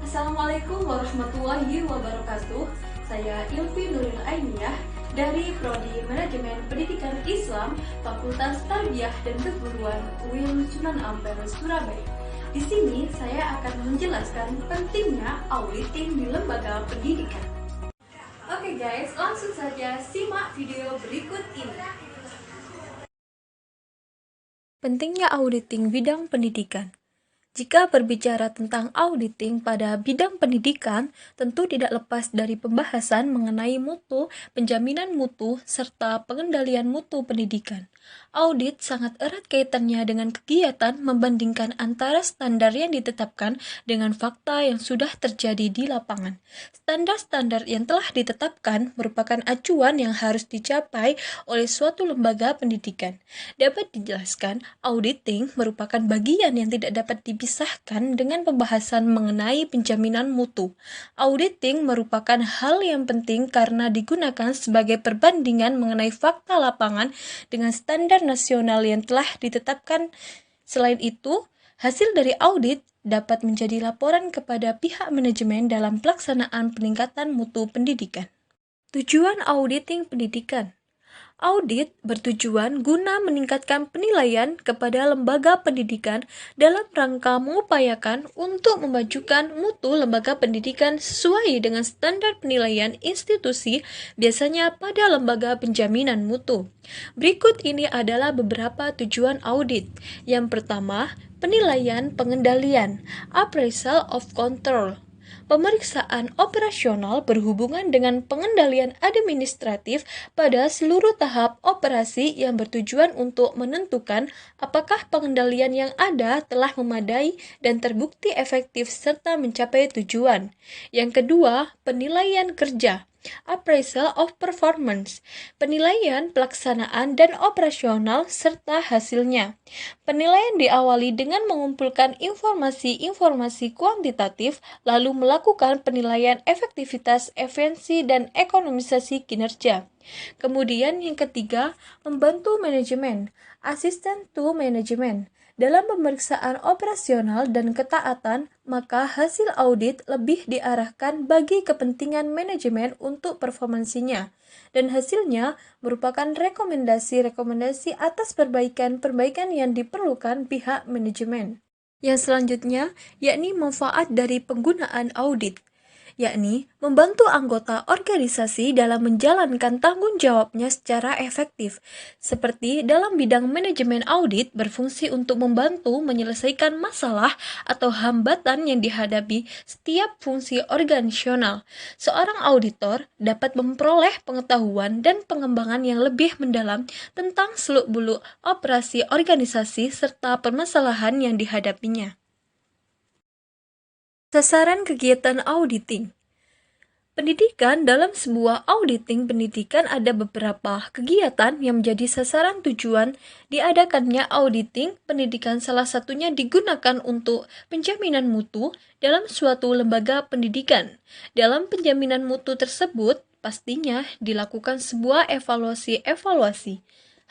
Assalamualaikum warahmatullahi wabarakatuh. Saya Ilfi Nuril Ainiyah dari Prodi Manajemen Pendidikan Islam Fakultas Tarbiyah dan Keguruan UIN Sunan Ampel, Surabaya. Di sini saya akan menjelaskan pentingnya auditing di lembaga pendidikan. Oke guys, langsung saja simak video berikut ini. Pentingnya auditing bidang pendidikan. Jika berbicara tentang auditing pada bidang pendidikan, tentu tidak lepas dari pembahasan mengenai mutu, penjaminan mutu, serta pengendalian mutu pendidikan. Audit sangat erat kaitannya dengan kegiatan membandingkan antara standar yang ditetapkan dengan fakta yang sudah terjadi di lapangan. Standar-standar yang telah ditetapkan merupakan acuan yang harus dicapai oleh suatu lembaga pendidikan. Dapat dijelaskan, auditing merupakan bagian yang tidak dapat dipisahkan dengan pembahasan mengenai penjaminan mutu. Auditing merupakan hal yang penting karena digunakan sebagai perbandingan mengenai fakta lapangan dengan standar nasional yang telah ditetapkan. Selain itu, hasil dari audit dapat menjadi laporan kepada pihak manajemen dalam pelaksanaan peningkatan mutu pendidikan. Tujuan auditing pendidikan. Audit bertujuan guna meningkatkan penilaian kepada lembaga pendidikan dalam rangka mengupayakan untuk memajukan mutu lembaga pendidikan sesuai dengan standar penilaian institusi, biasanya pada lembaga penjaminan mutu. Berikut ini adalah beberapa tujuan audit. Yang pertama, penilaian pengendalian, appraisal of control. Pemeriksaan operasional berhubungan dengan pengendalian administratif pada seluruh tahap operasi yang bertujuan untuk menentukan apakah pengendalian yang ada telah memadai dan terbukti efektif serta mencapai tujuan. Yang kedua, penilaian kerja. Appraisal of performance, penilaian pelaksanaan dan operasional serta hasilnya. Penilaian diawali dengan mengumpulkan informasi-informasi kuantitatif, lalu melakukan penilaian efektivitas, efisiensi, dan ekonomisasi kinerja. Kemudian yang ketiga, membantu manajemen, assistant to management. Dalam pemeriksaan operasional dan ketaatan, maka hasil audit lebih diarahkan bagi kepentingan manajemen untuk performansinya, dan hasilnya merupakan rekomendasi-rekomendasi atas perbaikan-perbaikan yang diperlukan pihak manajemen. Yang selanjutnya, yakni manfaat dari penggunaan audit, yakni membantu anggota organisasi dalam menjalankan tanggung jawabnya secara efektif. Seperti dalam bidang manajemen audit berfungsi untuk membantu menyelesaikan masalah atau hambatan yang dihadapi setiap fungsi organisasional. Seorang auditor dapat memperoleh pengetahuan dan pengembangan yang lebih mendalam tentang seluk-beluk operasi organisasi serta permasalahan yang dihadapinya. Sasaran kegiatan auditing. Pendidikan dalam sebuah auditing pendidikan ada beberapa kegiatan yang menjadi sasaran tujuan diadakannya auditing pendidikan. Salah satunya digunakan untuk penjaminan mutu dalam suatu lembaga pendidikan. Dalam penjaminan mutu tersebut, pastinya dilakukan sebuah evaluasi.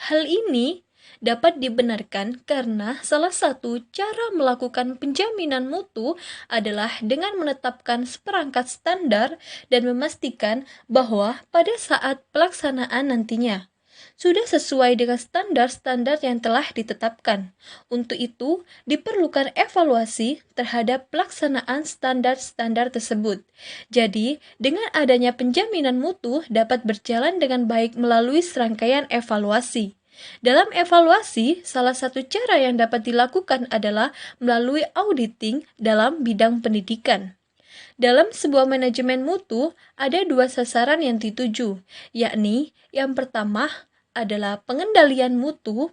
Hal ini dapat dibenarkan karena salah satu cara melakukan penjaminan mutu adalah dengan menetapkan seperangkat standar dan memastikan bahwa pada saat pelaksanaan nantinya sudah sesuai dengan standar-standar yang telah ditetapkan. Untuk itu, diperlukan evaluasi terhadap pelaksanaan standar-standar tersebut. Jadi, dengan adanya penjaminan mutu dapat berjalan dengan baik melalui serangkaian evaluasi. Dalam evaluasi, salah satu cara yang dapat dilakukan adalah melalui auditing dalam bidang pendidikan. Dalam sebuah manajemen mutu, ada dua sasaran yang dituju, yakni yang pertama adalah pengendalian mutu.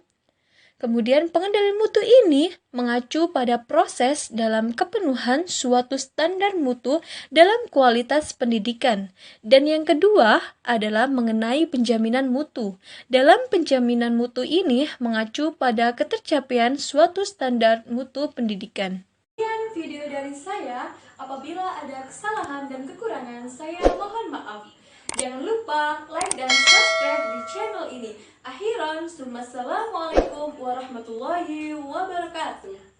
Kemudian pengendalian mutu ini mengacu pada proses dalam kepenuhan suatu standar mutu dalam kualitas pendidikan. Dan yang kedua adalah mengenai penjaminan mutu. Dalam penjaminan mutu ini mengacu pada ketercapaian suatu standar mutu pendidikan. Sekian video dari saya. Apabila ada kesalahan dan kekurangan, saya mohon maaf. Jangan lupa like dan subscribe di channel ini. Akhiran, assalamualaikum warahmatullahi wabarakatuh.